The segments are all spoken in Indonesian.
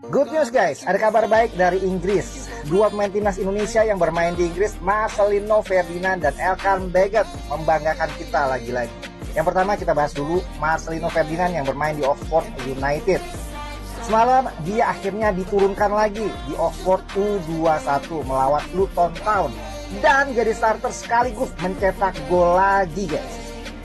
Good news guys, ada kabar baik dari Inggris. Dua pemain timnas Indonesia yang bermain di Inggris, Marcelino Ferdinand dan Elkan Baggett, membanggakan kita lagi-lagi. Yang pertama kita bahas dulu Marcelino Ferdinand yang bermain di Oxford United. Semalam dia akhirnya diturunkan lagi di Oxford U21 melawan Luton Town dan jadi starter sekaligus mencetak gol lagi guys.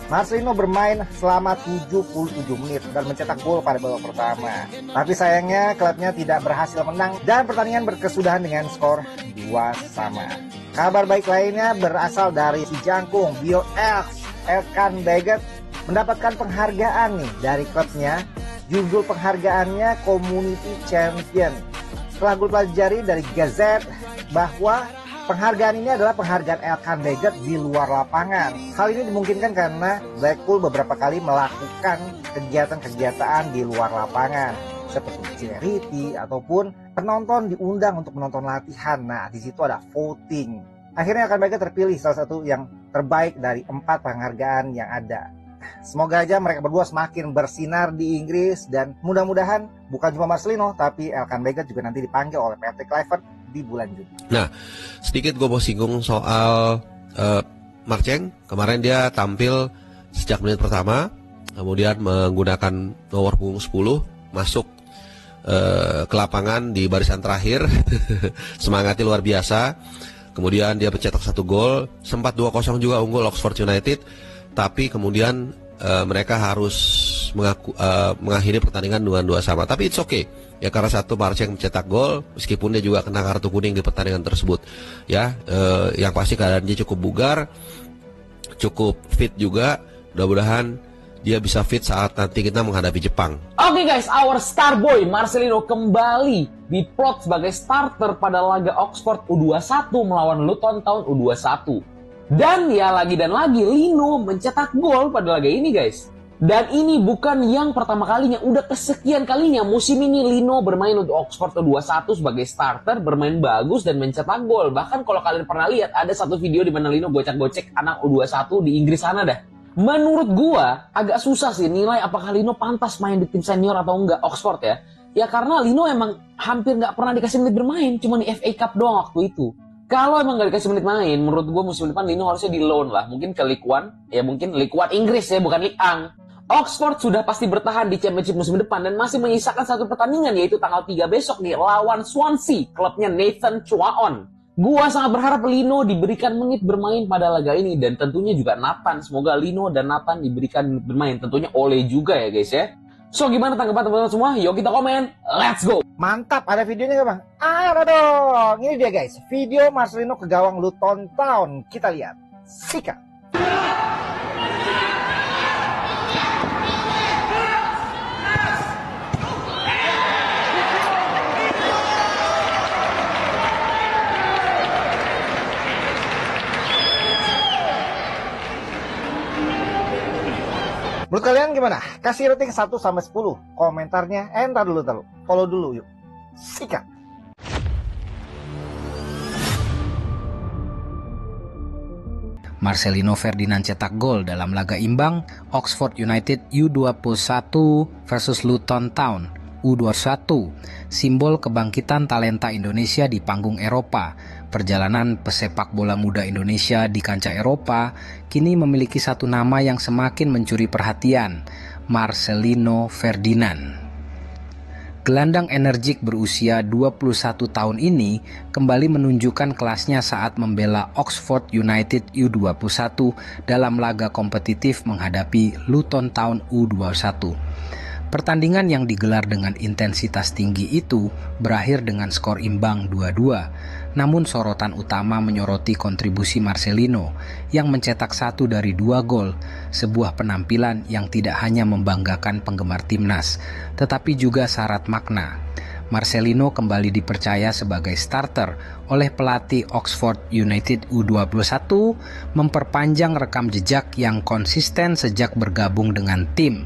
Marcelino bermain selama 77 menit dan mencetak gol pada babak pertama. Tapi sayangnya klubnya tidak berhasil menang dan pertandingan berkesudahan dengan skor 2-2. Kabar baik lainnya berasal dari si jangkung Bill Elkan Baggett mendapatkan penghargaan nih dari klubnya. Judul penghargaannya Community Champion. Setelah gue pelajari dari Gazette bahwa penghargaan ini adalah penghargaan Elkan Baggett di luar lapangan. Hal ini dimungkinkan karena Blackpool beberapa kali melakukan kegiatan-kegiatan di luar lapangan seperti charity ataupun penonton diundang untuk menonton latihan. Nah, di situ ada voting. Akhirnya Elkan Baggett terpilih salah satu yang terbaik dari 4 penghargaan yang ada. Semoga aja mereka berdua semakin bersinar di Inggris dan mudah-mudahan bukan cuma Marcelino tapi Elkan Baggett juga nanti dipanggil oleh PT Kluivert di bulan Juni. Nah, sedikit gue mau singgung soal Marceng. Kemarin dia tampil sejak menit pertama, kemudian menggunakan nomor punggung 10, masuk ke lapangan di barisan terakhir. Semangatnya luar biasa. Kemudian dia mencetak 1 gol, sempat 2-0 juga unggul Oxford United, tapi kemudian mereka harus mengakhiri pertandingan dengan 2-2. Tapi it's okay. Ya karena satu Marceng mencetak gol meskipun dia juga kena kartu kuning di pertandingan tersebut. Ya, yang pasti keadaan dia cukup bugar, cukup fit juga. Mudah-mudahan dia bisa fit saat nanti kita menghadapi Jepang. Oke guys, our star boy Marcelino kembali diplot sebagai starter pada laga Oxford U21 melawan Luton Town U21. Dan ya lagi dan lagi Lino mencetak gol pada laga ini guys. Dan ini bukan yang pertama kalinya, udah kesekian kalinya musim ini Lino bermain untuk Oxford U21 sebagai starter, bermain bagus dan mencetak gol. Bahkan kalau kalian pernah lihat ada satu video di mana Lino gocek-gocek anak U21 di Inggris sana dah. Menurut gua agak susah sih nilai apakah Lino pantas main di tim senior atau enggak Oxford ya. Ya karena Lino emang hampir nggak pernah dikasih menit bermain, cuma di FA Cup doang waktu itu. Kalau emang gak dikasih menit main, menurut gue musim depan Lino harusnya di loan lah. Mungkin ke League One, ya mungkin League One Inggris ya, bukan League Ang. Oxford sudah pasti bertahan di Championship musim depan dan masih menyisakan satu pertandingan yaitu tanggal 3 besok nih lawan Swansea, klubnya Nathan Chuaon. Gua sangat berharap Lino diberikan menit bermain pada laga ini dan tentunya juga Nathan. Semoga Lino dan Nathan diberikan menit bermain, tentunya Ole juga ya guys ya. So gimana tanggapan teman-teman semua? Yuk kita komen, let's go! Mantap, ada videonya gak bang? Ada dong, ini dia guys, video Marcelino ke gawang Luton Town. Kita lihat, sikat. Menurut kalian gimana? Kasih rating 1-10. Komentarnya entar dulu. Follow dulu yuk. Sikat. Marcelino Ferdinand cetak gol dalam laga imbang Oxford United U21 versus Luton Town U21, simbol kebangkitan talenta Indonesia di panggung Eropa. Perjalanan pesepak bola muda Indonesia di kancah Eropa kini memiliki satu nama yang semakin mencuri perhatian, Marcelino Ferdinand. Gelandang energik berusia 21 tahun ini kembali menunjukkan kelasnya saat membela Oxford United U21 dalam laga kompetitif menghadapi Luton Town U21. Pertandingan yang digelar dengan intensitas tinggi itu berakhir dengan skor imbang 2-2. Namun sorotan utama menyoroti kontribusi Marcelino yang mencetak 1 dari 2 gol, sebuah penampilan yang tidak hanya membanggakan penggemar timnas, tetapi juga syarat makna. Marcelino kembali dipercaya sebagai starter oleh pelatih Oxford United U21, memperpanjang rekam jejak yang konsisten sejak bergabung dengan tim.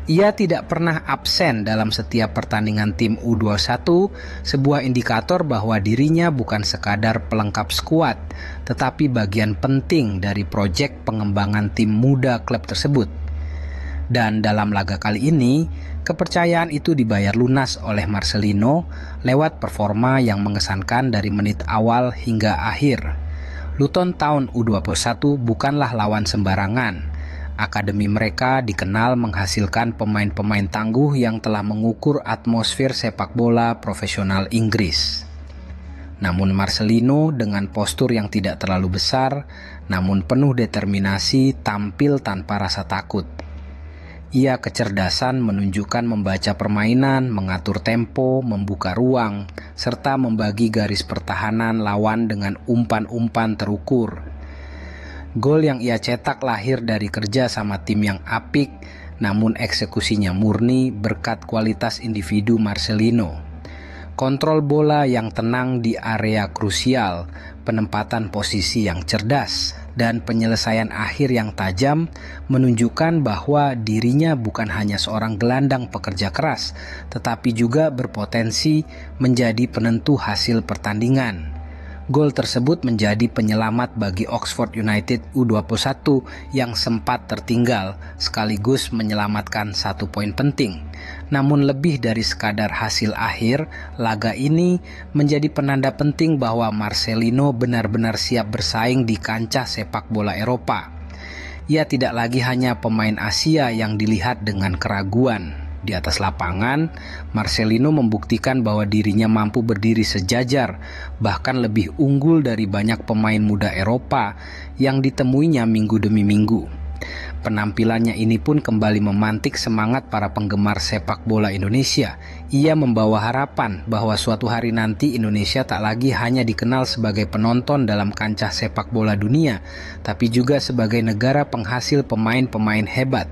Ia tidak pernah absen dalam setiap pertandingan tim U21, sebuah indikator bahwa dirinya bukan sekadar pelengkap skuad, tetapi bagian penting dari proyek pengembangan tim muda klub tersebut. Dan dalam laga kali ini, kepercayaan itu dibayar lunas oleh Marcelino lewat performa yang mengesankan dari menit awal hingga akhir. Luton Town U21 bukanlah lawan sembarangan. Akademi mereka dikenal menghasilkan pemain-pemain tangguh yang telah mengukur atmosfer sepak bola profesional Inggris. Namun Marcelino dengan postur yang tidak terlalu besar, namun penuh determinasi, tampil tanpa rasa takut. Ia kecerdasan menunjukkan membaca permainan, mengatur tempo, membuka ruang, serta membagi garis pertahanan lawan dengan umpan-umpan terukur. Gol yang ia cetak lahir dari kerja sama tim yang apik, namun eksekusinya murni berkat kualitas individu Marcelino. Kontrol bola yang tenang di area krusial, penempatan posisi yang cerdas, dan penyelesaian akhir yang tajam menunjukkan bahwa dirinya bukan hanya seorang gelandang pekerja keras, tetapi juga berpotensi menjadi penentu hasil pertandingan. Gol tersebut menjadi penyelamat bagi Oxford United U21 yang sempat tertinggal, sekaligus menyelamatkan 1 poin penting. Namun lebih dari sekadar hasil akhir, laga ini menjadi penanda penting bahwa Marcelino benar-benar siap bersaing di kancah sepak bola Eropa. Ia tidak lagi hanya pemain Asia yang dilihat dengan keraguan. Di atas lapangan, Marcelino membuktikan bahwa dirinya mampu berdiri sejajar, bahkan lebih unggul dari banyak pemain muda Eropa yang ditemuinya minggu demi minggu. Penampilannya ini pun kembali memantik semangat para penggemar sepak bola Indonesia. Ia membawa harapan bahwa suatu hari nanti Indonesia tak lagi hanya dikenal sebagai penonton dalam kancah sepak bola dunia, tapi juga sebagai negara penghasil pemain-pemain hebat.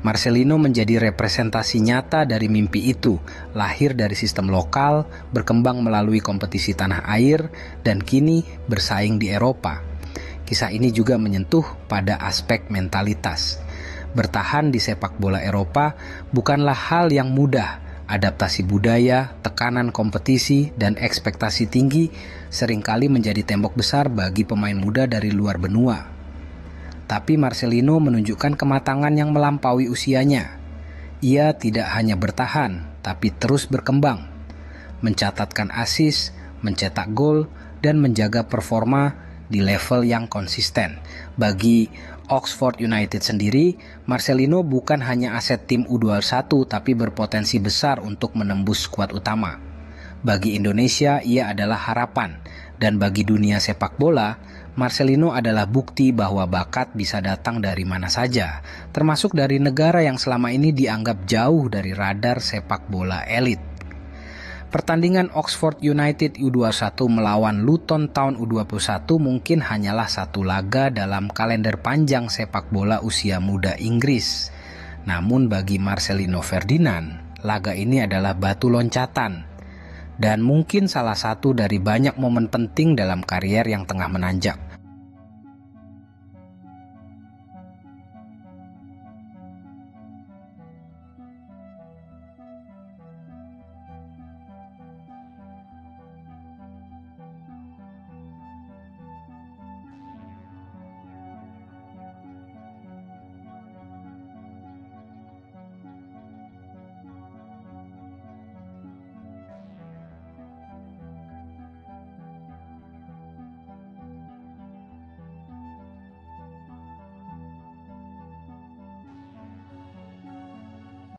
Marcelino menjadi representasi nyata dari mimpi itu, lahir dari sistem lokal, berkembang melalui kompetisi tanah air, dan kini bersaing di Eropa. Kisah ini juga menyentuh pada aspek mentalitas. Bertahan di sepak bola Eropa bukanlah hal yang mudah. Adaptasi budaya, tekanan kompetisi, dan ekspektasi tinggi seringkali menjadi tembok besar bagi pemain muda dari luar benua. Tapi Marcelino menunjukkan kematangan yang melampaui usianya. Ia tidak hanya bertahan, tapi terus berkembang. Mencatatkan assist, mencetak gol, dan menjaga performa di level yang konsisten. Bagi Oxford United sendiri, Marcelino bukan hanya aset tim U21, tapi berpotensi besar untuk menembus skuad utama. Bagi Indonesia, ia adalah harapan. Dan bagi dunia sepak bola, Marcelino adalah bukti bahwa bakat bisa datang dari mana saja, termasuk dari negara yang selama ini dianggap jauh dari radar sepak bola elit. Pertandingan Oxford United U21 melawan Luton Town U21 mungkin hanyalah satu laga dalam kalender panjang sepak bola usia muda Inggris. Namun bagi Marcelino Ferdinand, laga ini adalah batu loncatan dan mungkin salah satu dari banyak momen penting dalam karier yang tengah menanjak.